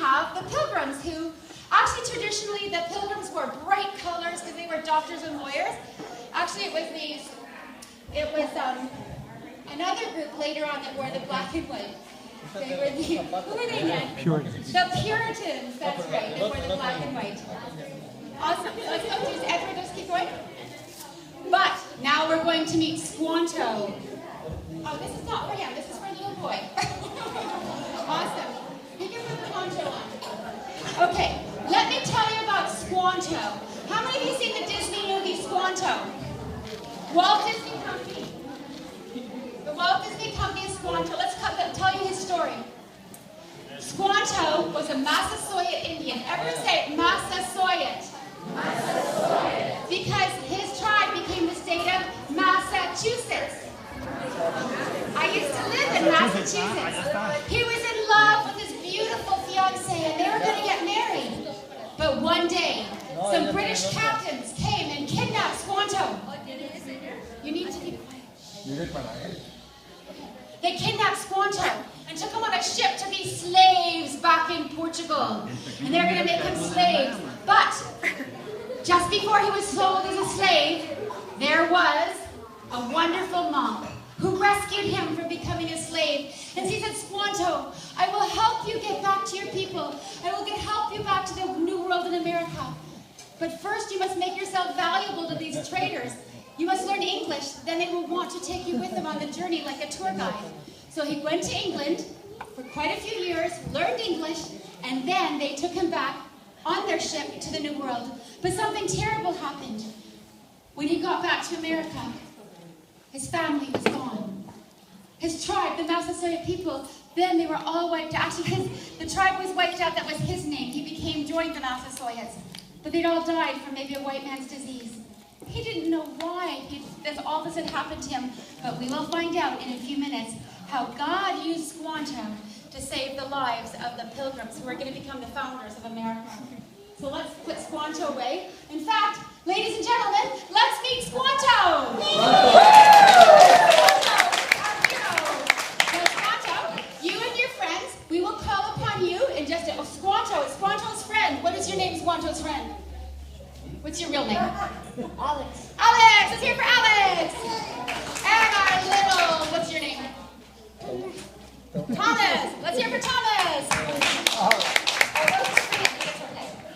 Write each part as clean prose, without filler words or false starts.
have the Pilgrims, who actually traditionally the Pilgrims wore bright colors because they were doctors and lawyers. Actually, it was another group later on that wore the black and white. They were who were they then? Puritans. The Puritans, that's right. They wore the black and white. Awesome. Let's go to Edward. Let's keep going. But now we're going to meet Squanto. Oh, this is not for him. This is for a little boy. Awesome. You can put the poncho on. Okay, let me tell you about Squanto. How many of you seen the Disney movie Squanto? Walt Disney Company. The Walt Disney Company is Squanto. Let's tell you his story. Squanto was a Massasoit Indian. Everyone say Massasoit. Massasoit. Because his tribe became the state of Massachusetts. I used to live in Massachusetts. He was in love with his beautiful fiancée and they were going to get married. But one day, some British captains came and kidnapped Squanto. You need to be quiet. They kidnapped Squanto and took him on a ship to be slaves back in Portugal. And they're going to make him slaves. But just before he was sold as a slave, there was a wonderful monk who rescued him from becoming a slave. And he said, Squanto, I will help you get back to your people. I will help you back to the New World in America. But first you must make yourself valuable to these traders. You must learn English, then they will want to take you with them on the journey like a tour guide. So he went to England for quite a few years, learned English, and then they took him back on their ship to the New World. But something terrible happened. When he got back to America, his family was gone. His tribe, the Massasoit people, then they were all wiped out. Actually, the tribe was wiped out. That was his name. He joined the Massasoits. But they'd all died from maybe a white man's disease. He didn't know why all this had happened to him, but we will find out in a few minutes how God used Squanto to save the lives of the Pilgrims who are going to become the founders of America. So let's put Squanto away. In fact, ladies and gentlemen, let's meet Squanto! Squanto, you and your friends, we will call upon you in just a... Squanto, it's Squanto's friend. What is your name, Squanto's friend? What's your real name? Alex. Alex! Let's hear for Alex! And our little... What's your name? Thomas! Let's hear for Thomas!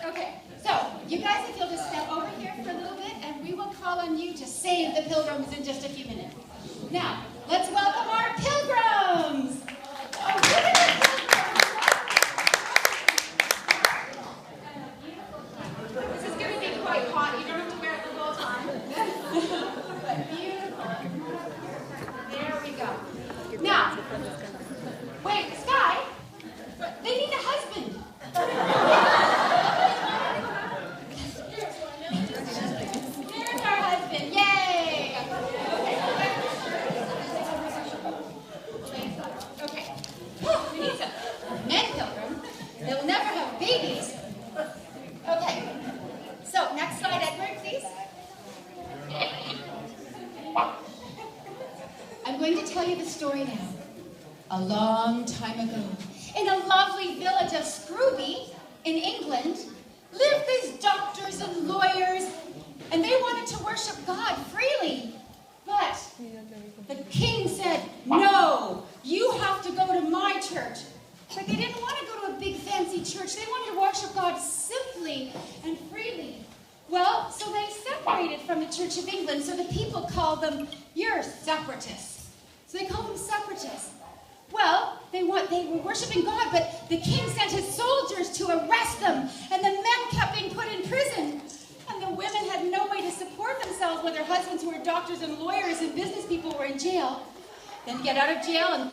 Okay, so you guys, if you'll just step over here for a little bit, and we will call on you to save the Pilgrims in just a few minutes. Now, let's welcome our Pilgrims! Oh, look at the Pilgrims! This is going to be quite hot. You don't have to wear it the whole time. But beautiful. There we go. Now, wait, Sky, they need a husband. There's our husband. Yay! Okay. We need some men Pilgrim. They will never have babies. Okay. So, next slide, Edward, please. I'm going to tell you the story now. A long time ago, in a lovely village of Scrooby in England, lived these doctors and lawyers, and they wanted to worship God freely. But the king said, no, you have to go to my church. But they didn't want to go to a big fancy church. They wanted to worship God simply and freely. Well, so they separated from the Church of England, so the people called them, you're separatists. So they called them separatists. Well, they were worshiping God, but the king sent his soldiers to arrest them, and the men kept being put in prison. And the women had no way to support themselves when their husbands who were doctors and lawyers and business people were in jail. Then get out of jail and